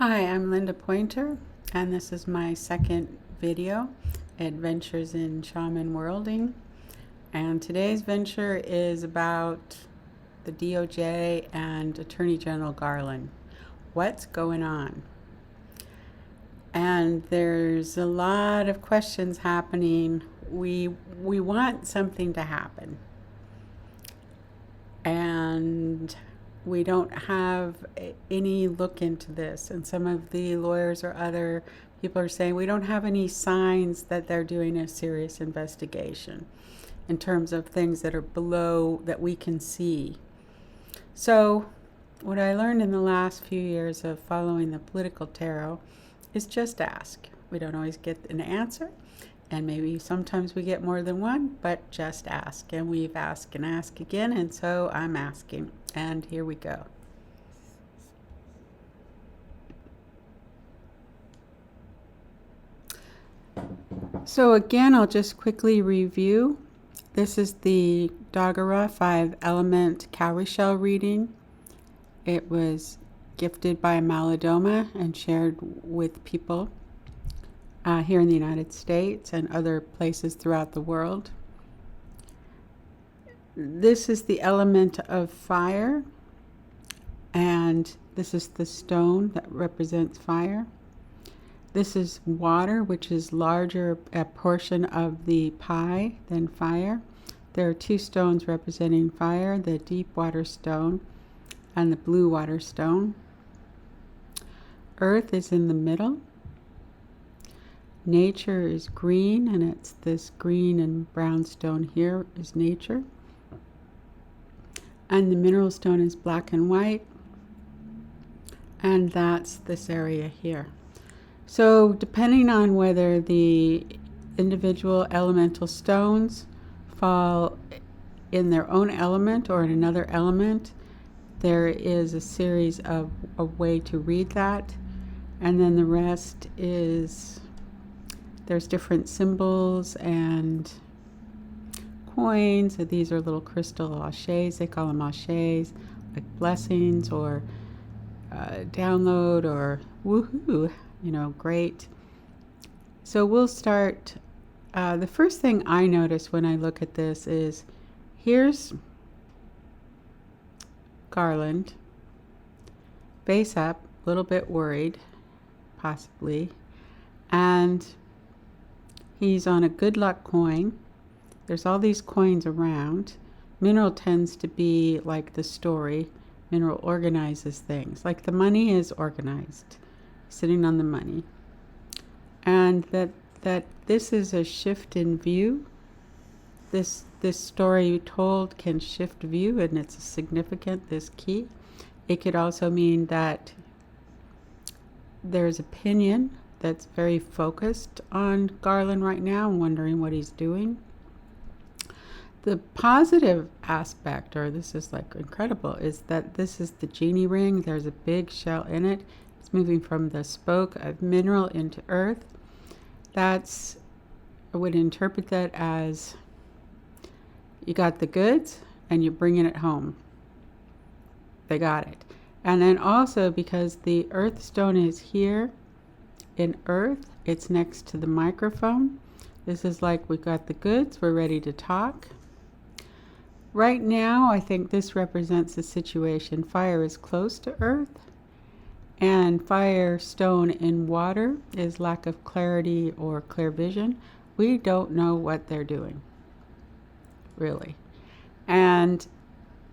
Hi, I'm Linda Pointer, and this is my second video, Adventures in Shaman Worlding. And today's venture is about the DOJ and Attorney General Garland. What's going on? And there's a lot of questions happening. We want something to happen. And we don't have any look into this, and some of the lawyers or other people are saying we don't have any signs that they're doing a serious investigation in terms of things that are below that we can see. So what I learned in the last few years of following the political tarot is just ask. We don't always get an answer, and maybe sometimes we get more than one, but just ask. And we've asked and asked again, and so I'm asking. And here we go. So again, I'll just quickly review. This is the Dagara 5-element cowrie shell reading. It was gifted by Malidoma and shared with people here in the United States and other places throughout the world. This is the element of fire, and this is the stone that represents fire. This is water, which is larger a portion of the pie than fire. There are two stones representing fire, the deep water stone and the blue water stone. Earth is in the middle. Nature is green, and it's this green and brown stone here is nature. And the mineral stone is black and white, and that's this area here. So depending on whether the individual elemental stones fall in their own element or in another element, there is a series of a way to read that. And then the rest is, there's different symbols and coins. So these are little crystal ashes. They call them ashes, like blessings or download or woohoo, great. So we'll start. The first thing I notice when I look at this is here's Garland, face up, a little bit worried, possibly, and he's on a good luck coin. There's all these coins around. Mineral tends to be like the story. Mineral organizes things. Like the money is organized, sitting on the money. And that this is a shift in view. This story told can shift view, and it's significant, this key. It could also mean that there's opinion that's very focused on Garland right now, wondering what he's doing. The positive aspect, or this is like incredible, is that this is the genie ring. There's a big shell in it. It's moving from the spoke of mineral into earth. I would interpret that as you got the goods and you're bringing it home. They got it. And then also because the earth stone is here in earth, it's next to the microphone. This is like we got the goods, we're ready to talk. Right now, I think this represents the situation. Fire is close to earth, and fire, stone, in water is lack of clarity or clear vision. We don't know what they're doing, really.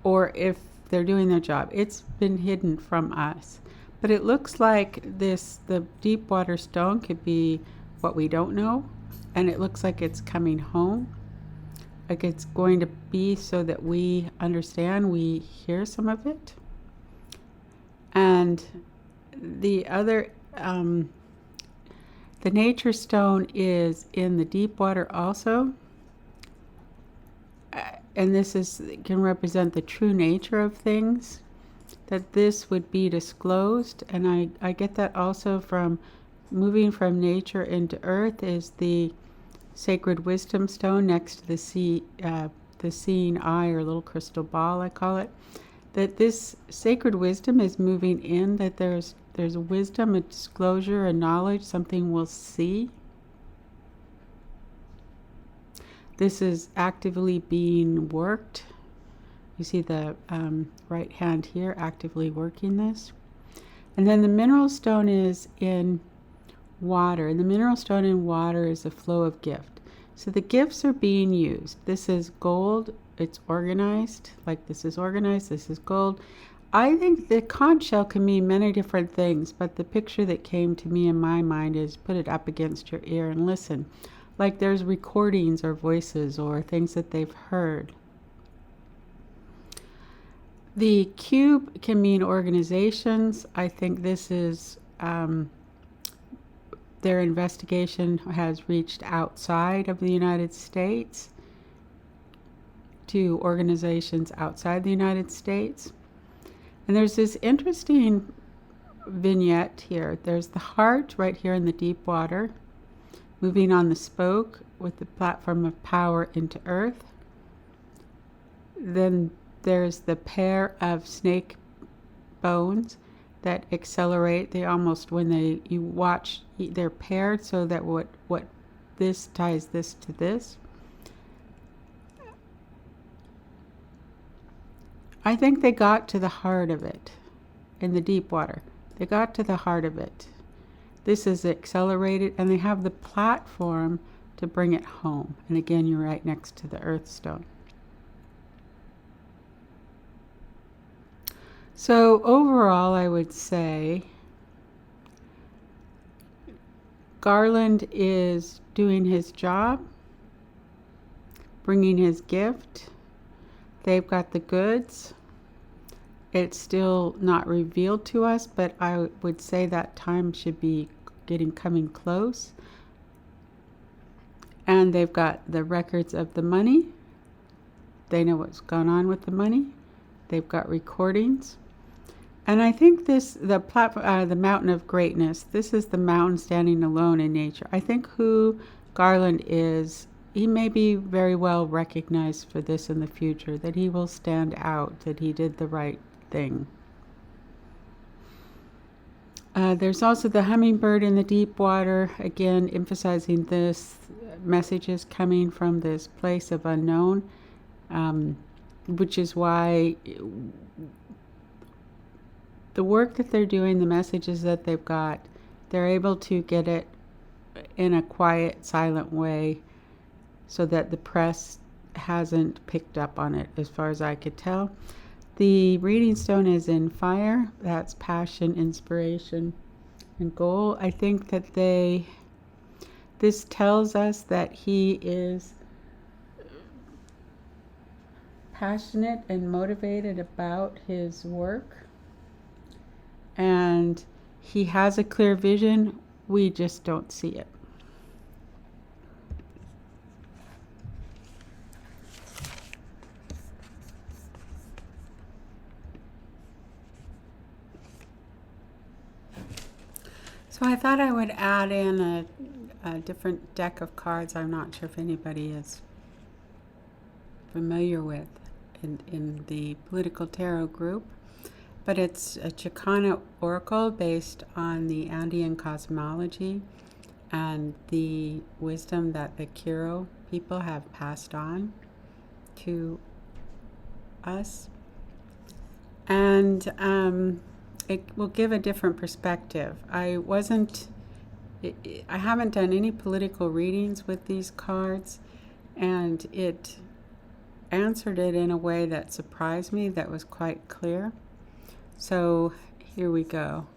Or if they're doing their job. It's been hidden from us. But it looks like the deep water stone could be what we don't know, and it looks like it's coming home. Like it's going to be so that we understand, we hear some of it. And the other, the nature stone is in the deep water also. And this can represent the true nature of things, that this would be disclosed. And I get that also from moving from nature into earth is the sacred wisdom stone next to the seeing eye, or little crystal ball, I call it. that this sacred wisdom is moving in, that there's a wisdom, a disclosure, a knowledge, something we'll see. This is actively being worked. You see the right hand here actively working this. And then the mineral stone is in water. And the mineral stone in water is a flow of gift. So the gifts are being used. This is gold. It's organized. Like this is organized. This is gold. I think the conch shell can mean many different things, but the picture that came to me in my mind is put it up against your ear and listen. Like there's recordings or voices or things that they've heard. The cube can mean organizations. I think this is their investigation has reached outside of the United States to organizations outside the United States. And there's this interesting vignette here. There's the heart right here in the deep water, moving on the spoke with the platform of power into earth. Then there's the pair of snake bones that accelerate. They almost, when you watch, they're paired so that what this ties this to this. I think they got to the heart of it in the deep water. They got to the heart of it. This is accelerated, and they have the platform to bring it home. And again, you're right next to the earth stone. So overall, I would say Garland is doing his job, bringing his gift. They've got the goods. It's still not revealed to us, but I would say that time should be coming close. And they've got the records of the money. They know what's gone on with the money. They've got recordings. And I think the mountain of greatness, this is the mountain standing alone in nature. I think who Garland is, he may be very well recognized for this in the future, that he will stand out, that he did the right thing. There's also the hummingbird in the deep water, again emphasizing this message is coming from this place of unknown, which is why the work that they're doing, the messages that they've got, they're able to get it in a quiet, silent way so that the press hasn't picked up on it, as far as I could tell. The reading stone is in fire. That's passion, inspiration, and goal. I think that this tells us that he is passionate and motivated about his work. And he has a clear vision. We just don't see it. So I thought I would add in a different deck of cards I'm not sure if anybody is familiar with in the political tarot group. But it's a Chicana oracle based on the Andean cosmology and the wisdom that the Quiro people have passed on to us. And it will give a different perspective. I haven't done any political readings with these cards, and it answered it in a way that surprised me, that was quite clear. So here we go.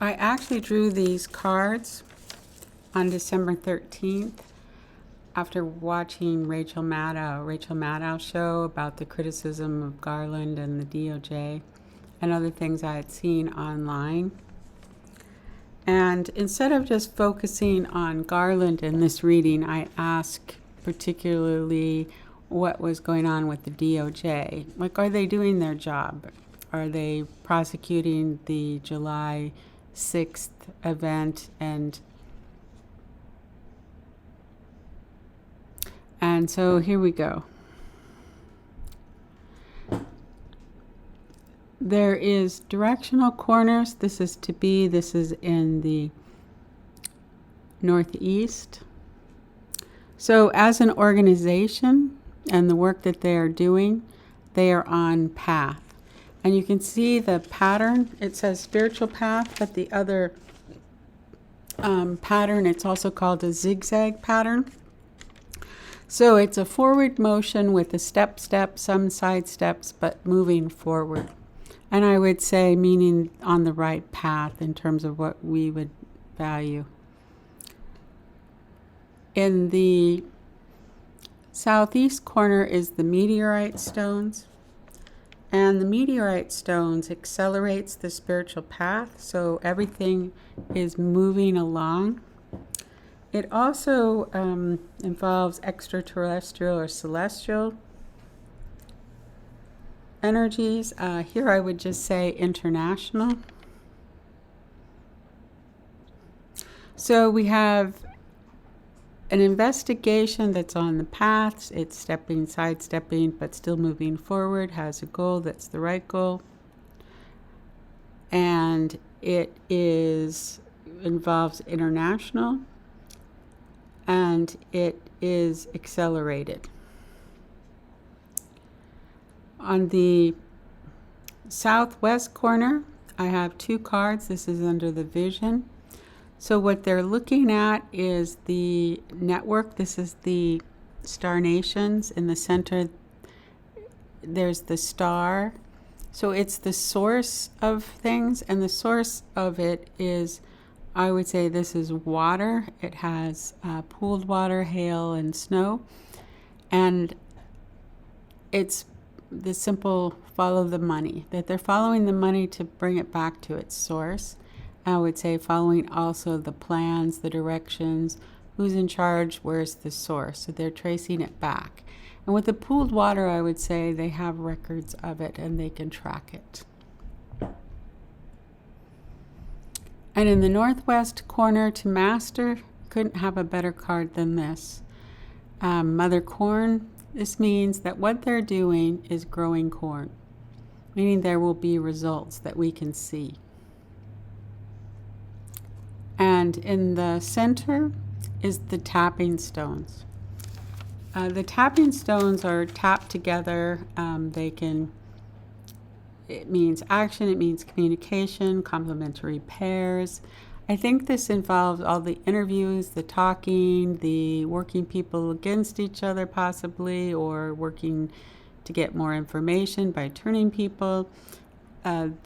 I actually drew these cards on December 13th after watching Rachel Maddow's show about the criticism of Garland and the DOJ and other things I had seen online. And instead of just focusing on Garland in this reading, I asked particularly what was going on with the DOJ. Like, are they doing their job? Are they prosecuting the July 6th event? And so here we go. There is directional corners. This is to be, this is in the northeast. So as an organization and the work that they are doing, they are on path. And you can see the pattern. It says spiritual path, but the other pattern, it's also called a zigzag pattern. So it's a forward motion with a step, some side steps, but moving forward. And I would say meaning on the right path in terms of what we would value. In the southeast corner is the meteorite stones. And the meteorite stones accelerates the spiritual path, so everything is moving along. It also involves extraterrestrial or celestial energies. Here I would just say international. So we have an investigation that's on the paths. It's stepping, sidestepping, but still moving forward, has a goal that's the right goal. And it involves international, and it is accelerated. On the southwest corner, I have two cards. This is under the vision. So what they're looking at is the network. This is the star nations. In the center, there's the star. So it's the source of things, and the source of it is, I would say this is water. It has pooled water, hail, and snow. And it's the simple follow the money, that they're following the money to bring it back to its source. I would say following also the plans, the directions, who's in charge, where's the source. So they're tracing it back. And with the pooled water, I would say they have records of it and they can track it. And in the northwest corner to master, couldn't have a better card than this. Mother corn, this means that what they're doing is growing corn, meaning there will be results that we can see. And in the center is the tapping stones. The tapping stones are tapped together. It means action, it means communication, complementary pairs. I think this involves all the interviews, the talking, the working people against each other possibly, or working to get more information by turning people.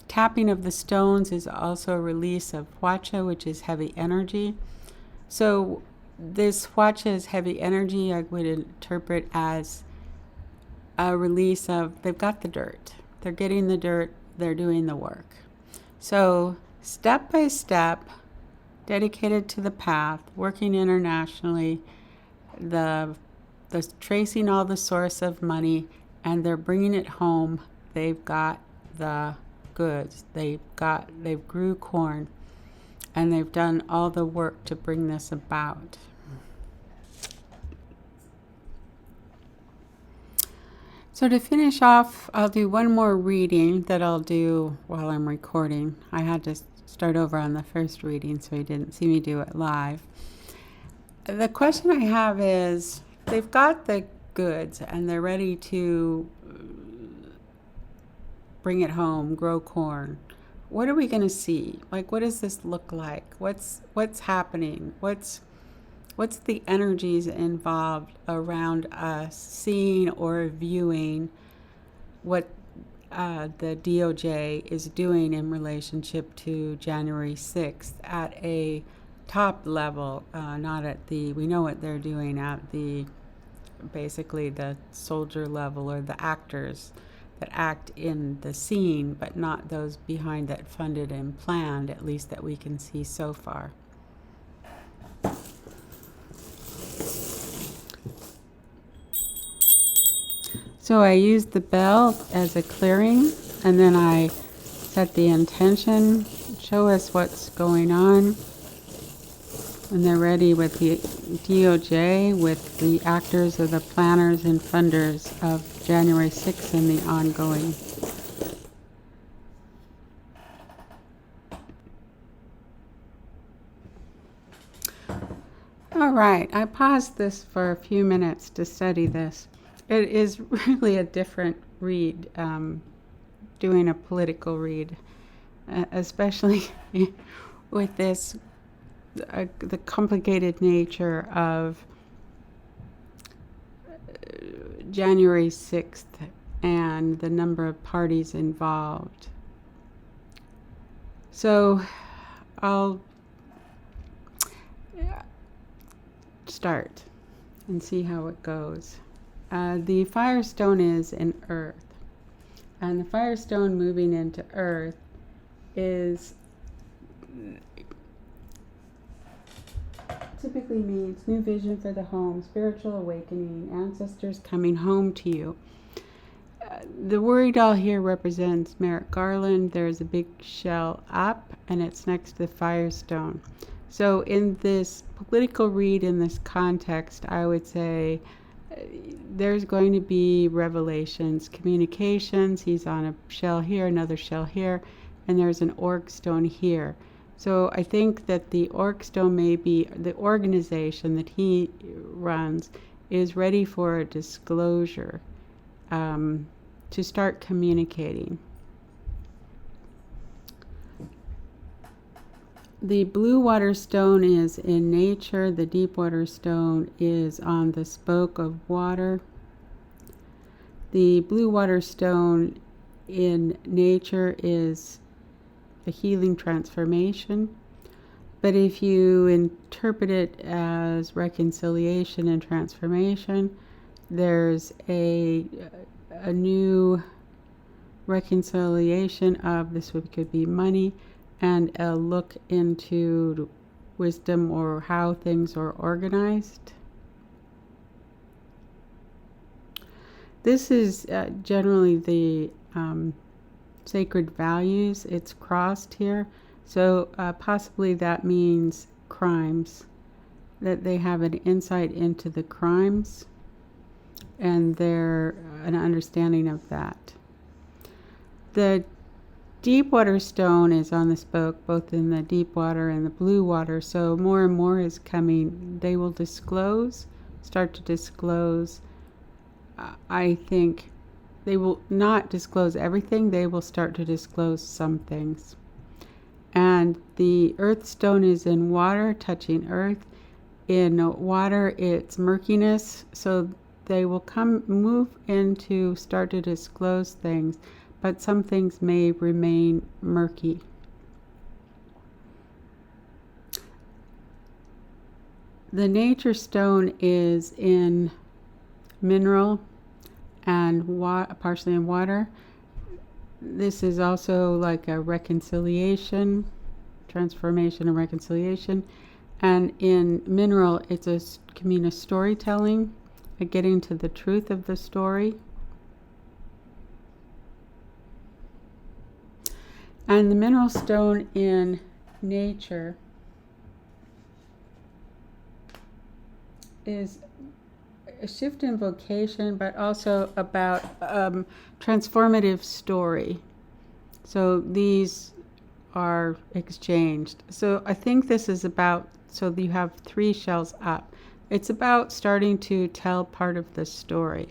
Tapping of the stones is also a release of huacha, which is heavy energy. So this huacha is heavy energy, I would interpret as a release of, they've got the dirt. They're getting the dirt, they're doing the work. So step by step, dedicated to the path, working internationally, the tracing all the source of money, and they're bringing it home. They've got the goods. They've grew corn, and they've done all the work to bring this about. So to finish off, I'll do one more reading that I'll do while I'm recording. I had to start over on the first reading, so you didn't see me do it live. The question I have is, they've got the goods and they're ready to bring it home, grow corn. What are we going to see? Like, what does this look like? What's happening? What's the energies involved around us seeing or viewing what the DOJ is doing in relationship to January 6th at a top level, not at the, we know what they're doing at the, basically the soldier level, or the actors that act in the scene, but not those behind that funded and planned, at least that we can see so far. So I used the bell as a clearing, and then I set the intention, show us what's going on, and they're ready with the DOJ, with the actors or the planners and funders of January 6th and the ongoing. All right, I paused this for a few minutes to study this. It is really a different read, doing a political read, especially with this, the complicated nature of January 6th and the number of parties involved. So I'll start and see how it goes. The Firestone is in Earth, and the Firestone moving into Earth is typically means new vision for the home, spiritual awakening, ancestors coming home to you. The worry doll here represents Merrick Garland. There's a big shell up, and it's next to the Firestone. So in this political read, in this context, I would say there's going to be revelations, communications. He's on a shell here, another shell here, and there's an orc stone here. So I think that the orc stone, may be the organization that he runs, is ready for a disclosure, to start communicating. The blue water stone is in nature. The deep water stone is on the spoke of water. The blue water stone in nature is the healing transformation. But if you interpret it as reconciliation and transformation, there's a new reconciliation of this could be money, and a look into wisdom or how things are organized. This is generally the sacred values. It's crossed here. So possibly that means crimes, that they have an insight into the crimes and they're an understanding of that. The deep water stone is on the spoke, both in the deep water and the blue water. So more and more is coming. They will start to disclose. I think they will not disclose everything. They will start to disclose some things. And the earth stone is in water, touching earth. In water, it's murkiness. So they will move into, start to disclose things, but some things may remain murky. The nature stone is in mineral and partially in water. This is also like a reconciliation, transformation and reconciliation. And in mineral, it's a storytelling, a getting to the truth of the story. And the mineral stone in nature is a shift in vocation, but also about transformative story. So these are exchanged. So I think this is about, so you have 3 shells up. It's about starting to tell part of the story.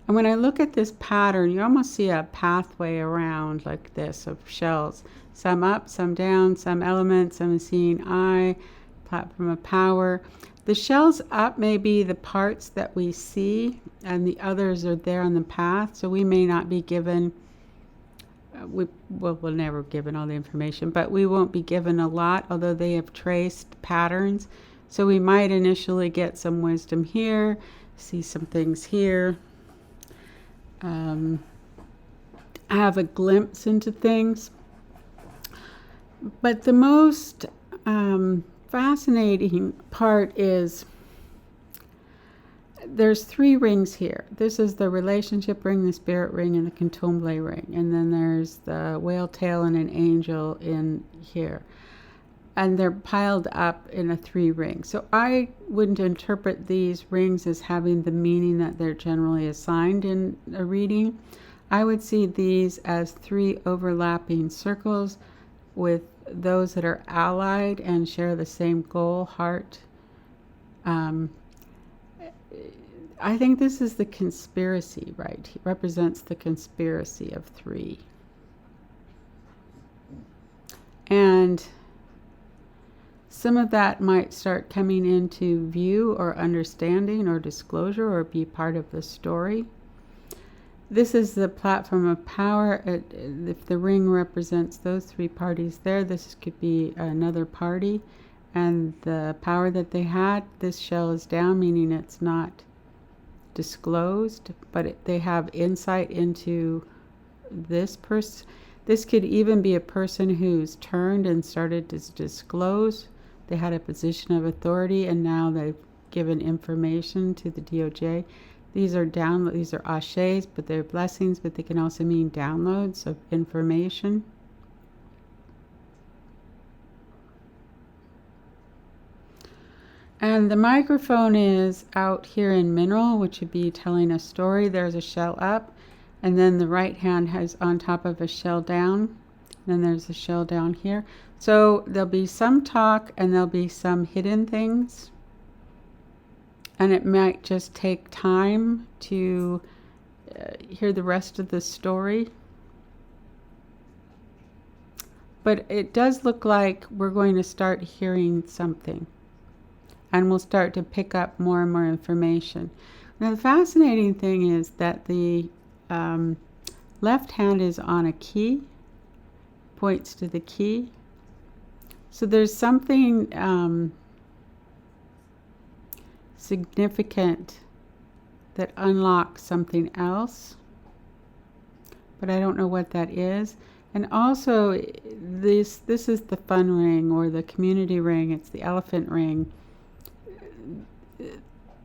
And when I look at this pattern, you almost see a pathway around like this of shells. Some up, some down, some elements, some seeing eye, platform of power. The shells up may be the parts that we see, and the others are there on the path. So we may not be given, we're never given all the information, but we won't be given a lot, although they have traced patterns. So we might initially get some wisdom here, see some things here, have a glimpse into things. But the most fascinating part is there's 3 rings here. This is the relationship ring, the spirit ring, and the contumely ring. And then there's the whale tail and an angel in here. And they're piled up in a 3 ring. So I wouldn't interpret these rings as having the meaning that they're generally assigned in a reading. I would see these as 3 overlapping circles with those that are allied and share the same goal, heart, I think this is the conspiracy, right? He represents the conspiracy of 3. And some of that might start coming into view or understanding or disclosure or be part of the story. This is the platform of power. If the ring represents those 3 parties there, this could be another party. And the power that they had, this shell is down, meaning it's not disclosed, but they have insight into this person. This could even be a person who's turned and started to disclose. They had a position of authority and now they've given information to the DOJ. These are ashes, but they're blessings, but they can also mean downloads of information. And the microphone is out here in mineral, which would be telling a story. There's a shell up, and then the right hand has on top of a shell down. Then there's a shell down here. So there'll be some talk and there'll be some hidden things. And it might just take time to hear the rest of the story. But it does look like we're going to start hearing something. And we'll start to pick up more and more information. Now, the fascinating thing is that the left hand is on a key, points to the key. So there's something significant that unlocks something else, but I don't know what that is. And also, this is the fun ring or the community ring. It's the elephant ring.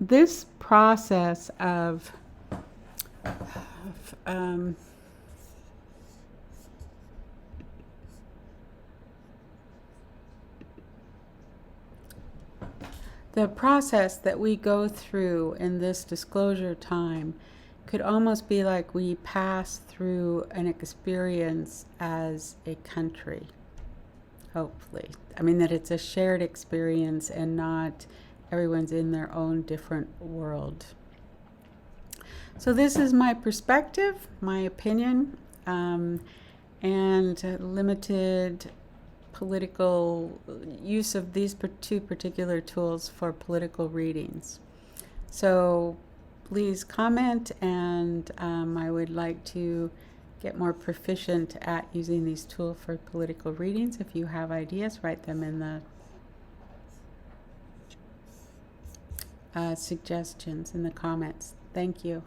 This process of the process that we go through in this disclosure time could almost be like we pass through an experience as a country, hopefully. I mean, that it's a shared experience and not everyone's in their own different world. So this is my perspective, my opinion, and limited political use of these 2 particular tools for political readings. So please comment, and I would like to get more proficient at using these tools for political readings. If you have ideas, write them in the suggestions in the comments. Thank you.